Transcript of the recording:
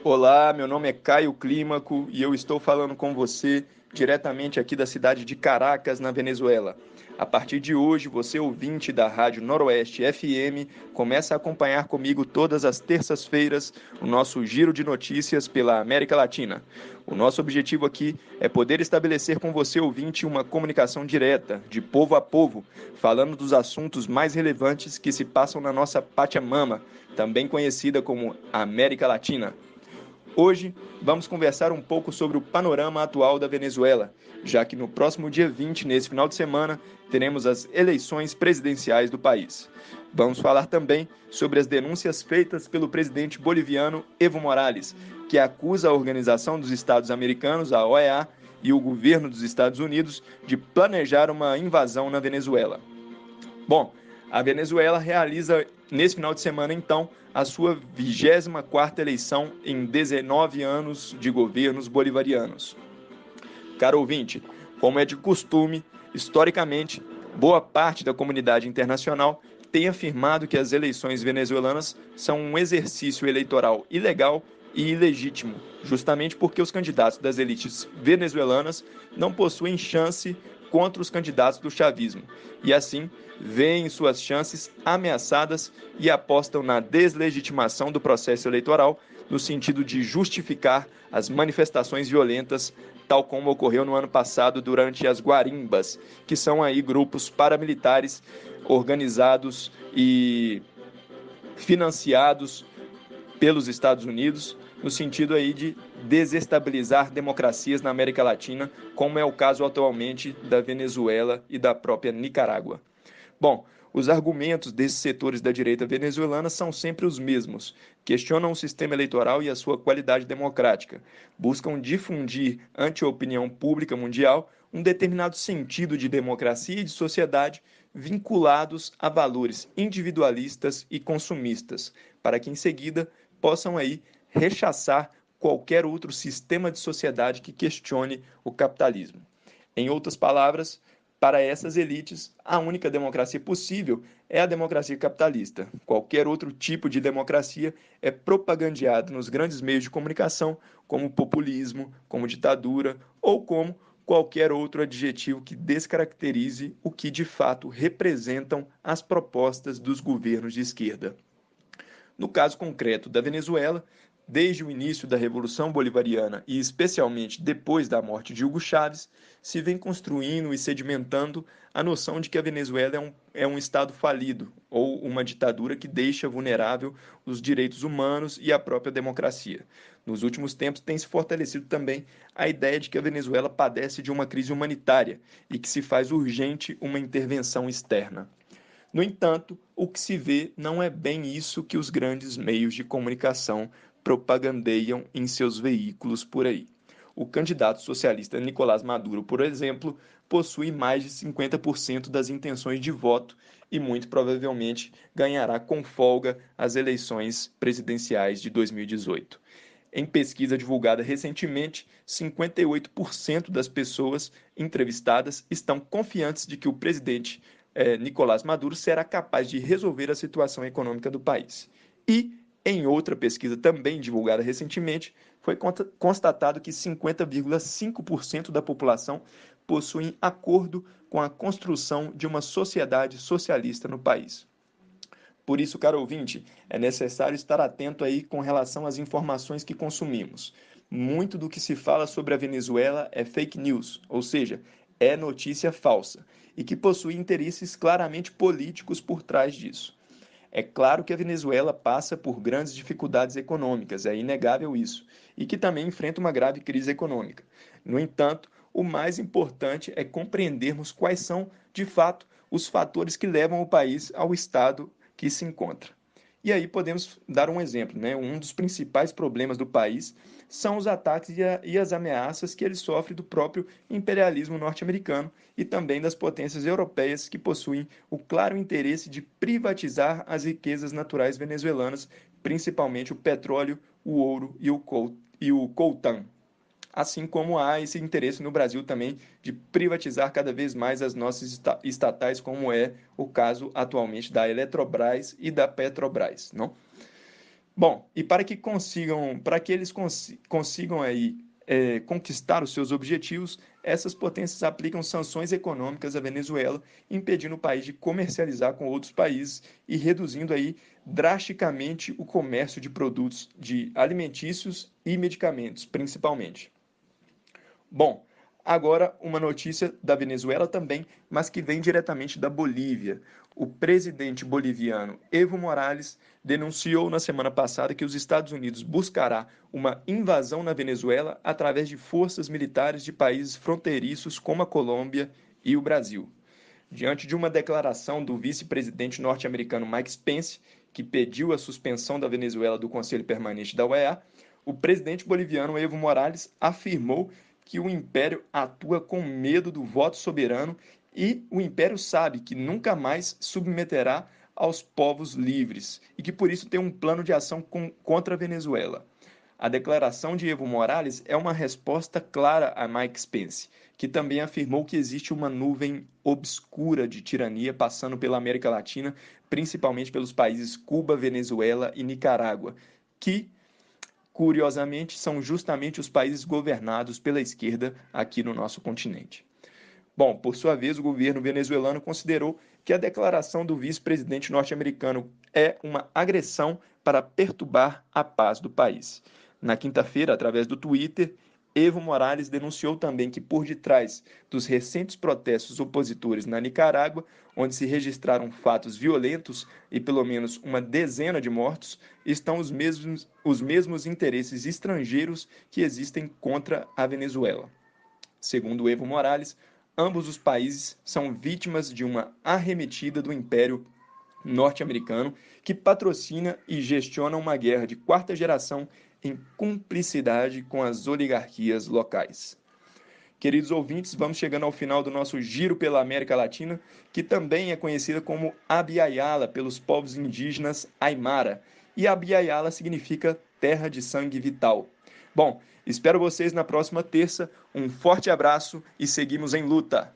Olá, meu nome é Caio Clímaco e eu estou falando com você diretamente aqui da cidade de Caracas, na Venezuela. A partir de hoje, você ouvinte da Rádio Noroeste FM, começa a acompanhar comigo todas as terças-feiras o nosso giro de notícias pela América Latina. O nosso objetivo aqui é poder estabelecer com você, ouvinte, uma comunicação direta, de povo a povo, falando dos assuntos mais relevantes que se passam na nossa Pachamama, também conhecida como América Latina. Hoje, vamos conversar um pouco sobre o panorama atual da Venezuela, já que no próximo dia 20, nesse final de semana, teremos as eleições presidenciais do país. Vamos falar também sobre as denúncias feitas pelo presidente boliviano Evo Morales, que acusa a Organização dos Estados Americanos, a OEA, e o governo dos Estados Unidos de planejar uma invasão na Venezuela. Bom, a Venezuela realiza nesse final de semana, então, a sua 24ª eleição em 19 anos de governos bolivarianos. Caro ouvinte, como é de costume, historicamente, boa parte da comunidade internacional tem afirmado que as eleições venezuelanas são um exercício eleitoral ilegal e ilegítimo, justamente porque os candidatos das elites venezuelanas não possuem chance contra os candidatos do chavismo, e assim veem suas chances ameaçadas e apostam na deslegitimação do processo eleitoral no sentido de justificar as manifestações violentas, tal como ocorreu no ano passado durante as guarimbas, que são aí grupos paramilitares organizados e financiados pelos Estados Unidos, no sentido aí de desestabilizar democracias na América Latina, como é o caso atualmente da Venezuela e da própria Nicarágua. Bom, os argumentos desses setores da direita venezuelana são sempre os mesmos. Questionam o sistema eleitoral e a sua qualidade democrática. Buscam difundir ante a opinião pública mundial um determinado sentido de democracia e de sociedade vinculados a valores individualistas e consumistas, para que em seguida possam aí rechaçar qualquer outro sistema de sociedade que questione o capitalismo. Em outras palavras, para essas elites, a única democracia possível é a democracia capitalista. Qualquer outro tipo de democracia é propagandeado nos grandes meios de comunicação como populismo, como ditadura ou como qualquer outro adjetivo que descaracterize o que de fato representam as propostas dos governos de esquerda. No caso concreto da Venezuela, desde o início da Revolução Bolivariana e especialmente depois da morte de Hugo Chávez, se vem construindo e sedimentando a noção de que a Venezuela é um Estado falido ou uma ditadura que deixa vulnerável os direitos humanos e a própria democracia. Nos últimos tempos tem se fortalecido também a ideia de que a Venezuela padece de uma crise humanitária e que se faz urgente uma intervenção externa. No entanto, o que se vê não é bem isso que os grandes meios de comunicação propagandeiam em seus veículos por aí. O candidato socialista Nicolás Maduro, por exemplo, possui mais de 50% das intenções de voto e muito provavelmente ganhará com folga as eleições presidenciais de 2018. Em pesquisa divulgada recentemente, 58% das pessoas entrevistadas estão confiantes de que o presidente Nicolás Maduro será capaz de resolver a situação econômica do país. E, em outra pesquisa também divulgada recentemente, foi constatado que 50,5% da população possuem acordo com a construção de uma sociedade socialista no país. Por isso, caro ouvinte, é necessário estar atento aí com relação às informações que consumimos. Muito do que se fala sobre a Venezuela é fake news, ou seja, é notícia falsa, e que possui interesses claramente políticos por trás disso. É claro que a Venezuela passa por grandes dificuldades econômicas, é inegável isso, e que também enfrenta uma grave crise econômica. No entanto, o mais importante é compreendermos quais são, de fato, os fatores que levam o país ao estado que se encontra. E aí podemos dar um exemplo, né? Um dos principais problemas do país são os ataques e as ameaças que ele sofre do próprio imperialismo norte-americano e também das potências europeias que possuem o claro interesse de privatizar as riquezas naturais venezuelanas, principalmente o petróleo, o ouro e o coltã. Assim como há esse interesse no Brasil também de privatizar cada vez mais as nossas estatais, como é o caso atualmente da Eletrobras e da Petrobras, não? Bom, e para que eles consigam aí conquistar os seus objetivos, essas potências aplicam sanções econômicas à Venezuela, impedindo o país de comercializar com outros países e reduzindo aí drasticamente o comércio de produtos de alimentícios e medicamentos, principalmente. Bom, agora uma notícia da Venezuela também, mas que vem diretamente da Bolívia. O presidente boliviano Evo Morales denunciou na semana passada que os Estados Unidos buscará uma invasão na Venezuela através de forças militares de países fronteiriços como a Colômbia e o Brasil. Diante de uma declaração do vice-presidente norte-americano Mike Pence, que pediu a suspensão da Venezuela do Conselho Permanente da OEA, o presidente boliviano Evo Morales afirmou que o império atua com medo do voto soberano e o império sabe que nunca mais submeterá aos povos livres e que por isso tem um plano de ação contra a Venezuela. A declaração de Evo Morales é uma resposta clara a Mike Pence, que também afirmou que existe uma nuvem obscura de tirania passando pela América Latina, principalmente pelos países Cuba, Venezuela e Nicarágua, que, curiosamente, são justamente os países governados pela esquerda aqui no nosso continente. Bom, por sua vez, o governo venezuelano considerou que a declaração do vice-presidente norte-americano é uma agressão para perturbar a paz do país. Na quinta-feira, através do Twitter, Evo Morales denunciou também que por detrás dos recentes protestos opositores na Nicarágua, onde se registraram fatos violentos e pelo menos uma dezena de mortos, estão os mesmos interesses estrangeiros que existem contra a Venezuela. Segundo Evo Morales, ambos os países são vítimas de uma arremetida do Império norte-americano que patrocina e gestiona uma guerra de quarta geração em cumplicidade com as oligarquias locais. Queridos ouvintes, vamos chegando ao final do nosso giro pela América Latina, que também é conhecida como Abya-Yala pelos povos indígenas Aymara, e Abya-Yala significa terra de sangue vital. Bom, espero vocês na próxima terça, um forte abraço e seguimos em luta!